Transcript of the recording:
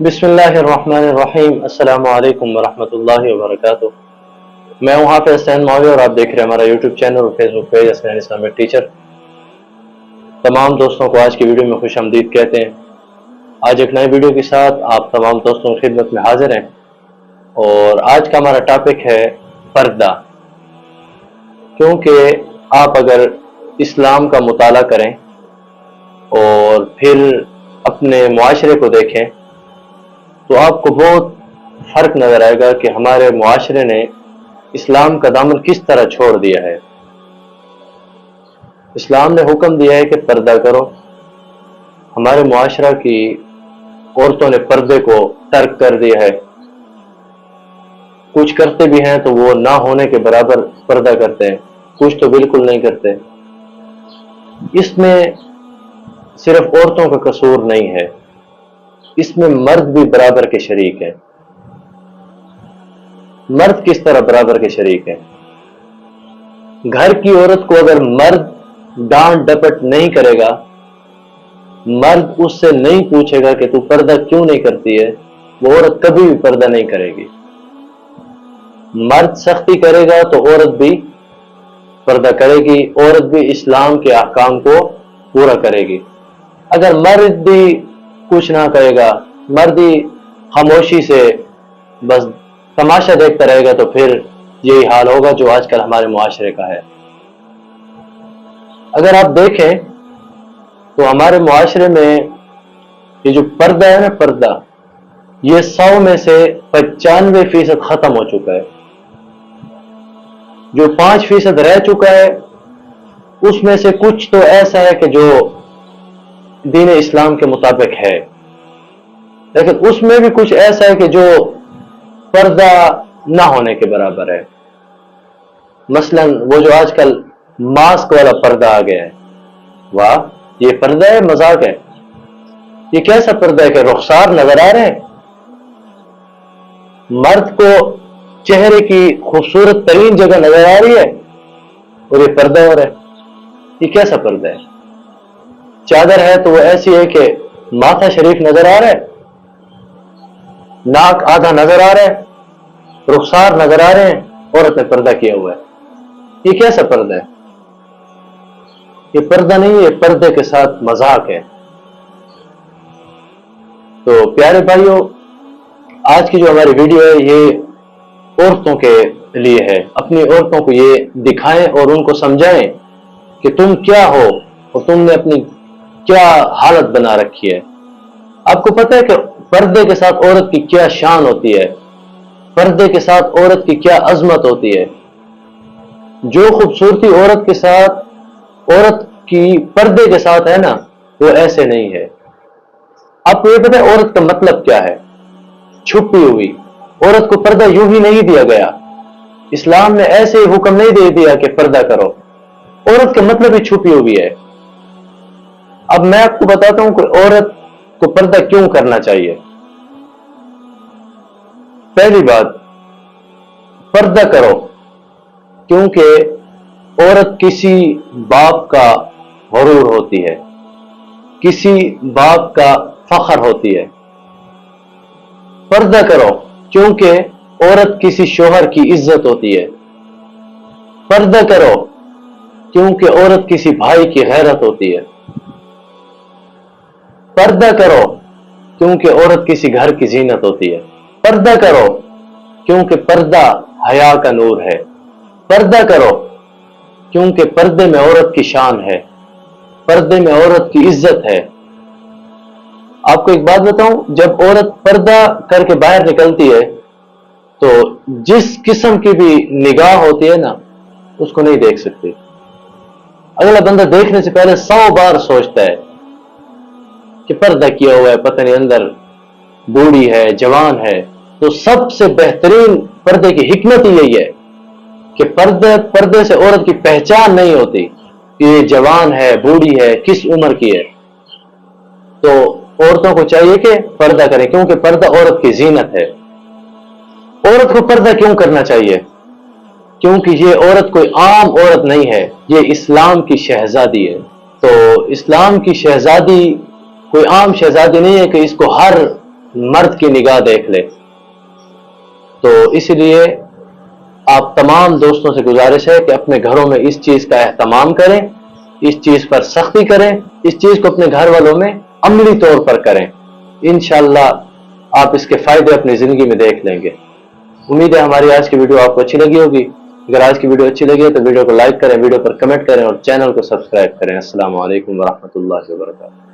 बिस्मिल्लाहिर्रहमानिर्रहीम। अस्सलाम वालेकुम वरहमतुल्लाहि वबरकातुह। मैं हूँ हाफिज़ हसनैन मौलवी और आप देख रहे हैं हमारा यूट्यूब चैनल और Facebook page Hasnain Islamic teacher. तमाम दोस्तों को आज की वीडियो में खुश आमदीद कहते हैं। आज एक नई वीडियो के साथ आप तमाम दोस्तों की खिदमत में हाजिर हैं और आज का हमारा टॉपिक है पर्दा। क्योंकि आप अगर इस्लाम का मुताला करें और फिर अपने मुआशरे को देखें तो आपको बहुत फ़र्क नज़र आएगा कि हमारे मुआशरे ने इस्लाम का दामन किस तरह छोड़ दिया है। इस्लाम ने हुक्म दिया है कि पर्दा करो। हमारे मुआशरा की औरतों ने पर्दे को तर्क कर दिया है। कुछ करते भी हैं तो वो ना होने के बराबर पर्दा करते हैं, कुछ तो बिल्कुल नहीं करते। इसमें सिर्फ औरतों का कसूर नहीं है, इसमें मर्द भी बराबर के शरीक है। मर्द किस तरह बराबर के शरीक है? घर की औरत को अगर मर्द डांट डपट नहीं करेगा, मर्द उससे नहीं पूछेगा कि तू पर्दा क्यों नहीं करती है, वो औरत कभी भी पर्दा नहीं करेगी। मर्द सख्ती करेगा तो औरत भी पर्दा करेगी, औरत भी इस्लाम के अहकाम को पूरा करेगी। अगर मर्द भी कुछ ना करेगा, मर्द ही खामोशी से बस तमाशा देखता रहेगा, तो फिर यही हाल होगा जो आजकल हमारे मुआशरे का है। अगर आप देखें तो हमारे मुआशरे में ये जो पर्दा है ना, पर्दा, ये 100 में से 95% खत्म हो चुका है। जो 5% रह चुका है उसमें से कुछ तो ऐसा है कि जो दीन इस्लाम के मुताबिक है, लेकिन उसमें भी कुछ ऐसा है कि जो पर्दा ना होने के बराबर है। मसलन वो जो आजकल मास्क वाला पर्दा आ गया है, वाह, ये पर्दा है, मजाक है? ये कैसा पर्दा है कि रुखसार नजर आ रहे हैं? मर्द को चेहरे की खूबसूरत तरीन जगह नजर आ रही है और ये पर्दा हो रहा है। ये कैसा पर्दा है? चादर है तो वो ऐसी है कि माथा शरीफ नजर आ रहा है, नाक आधा नजर आ रहा है, रुखसार नजर आ रहे हैं, औरत ने पर्दा किया हुआ है। ये कैसा पर्दा है? ये पर्दा नहीं, ये पर्दे के साथ मजाक है। तो प्यारे भाइयों, आज की जो हमारी वीडियो है ये औरतों के लिए है। अपनी औरतों को ये दिखाएं और उनको समझाएं कि तुम क्या हो और तुमने अपनी क्या हालत बना रखी है। आपको पता है कि पर्दे के साथ औरत की क्या शान होती है, पर्दे के साथ औरत की क्या अजमत होती है। जो खूबसूरती औरत के साथ, औरत की पर्दे के साथ है ना, वो ऐसे नहीं है। आपको ये पता है औरत का मतलब क्या है? छुपी हुई। औरत को पर्दा यूं ही नहीं दिया गया, इस्लाम ने ऐसे ही हुक्म नहीं दे दिया कि पर्दा करो। औरत का मतलब ही छुपी हुई है। अब मैं आपको बताता हूं कि औरत को पर्दा क्यों करना चाहिए। पहली बात, पर्दा करो क्योंकि औरत किसी बाप का गुरूर होती है, किसी बाप का फख्र होती है। पर्दा करो क्योंकि औरत किसी शोहर की इज्जत होती है। पर्दा करो क्योंकि औरत किसी भाई की गैरत होती है। पर्दा करो क्योंकि औरत किसी घर की जीनत होती है। पर्दा करो क्योंकि पर्दा हया का नूर है। पर्दा करो क्योंकि पर्दे में औरत की शान है, पर्दे में औरत की इज्जत है। आपको एक बात बताऊं, जब औरत पर्दा करके बाहर निकलती है तो जिस किस्म की भी निगाह होती है ना, उसको नहीं देख सकती। अगला बंदा देखने से पहले 100 बार सोचता है कि पर्दा किया हुआ है, पता नहीं अंदर बूढ़ी है, जवान है। तो सबसे बेहतरीन पर्दे की हिकमत ही यही है कि पर्दे से औरत की पहचान नहीं होती कि ये जवान है, बूढ़ी है, किस उम्र की है। तो औरतों को चाहिए कि पर्दा करें क्योंकि पर्दा औरत की जीनत है। औरत को पर्दा क्यों करना चाहिए? क्योंकि ये औरत कोई आम औरत नहीं है, ये इस्लाम की शहजादी है। तो इस्लाम की शहजादी कोई आम शहजादी नहीं है कि इसको हर मर्द की निगाह देख ले। तो इसलिए आप तमाम दोस्तों से गुजारिश है कि अपने घरों में इस चीज़ का एहतमाम करें, इस चीज़ पर सख्ती करें, इस चीज़ को अपने घर वालों में अमली तौर पर करें। इंशाअल्लाह आप इसके फ़ायदे अपनी ज़िंदगी में देख लेंगे। उम्मीद है हमारी आज की वीडियो आपको अच्छी लगी होगी। अगर आज की वीडियो अच्छी लगी है तो वीडियो को लाइक करें, वीडियो पर कमेंट करें और चैनल को सब्सक्राइब करें। अस्सलामु अलैकुम व रहमतुल्लाहि व बरकातुहू।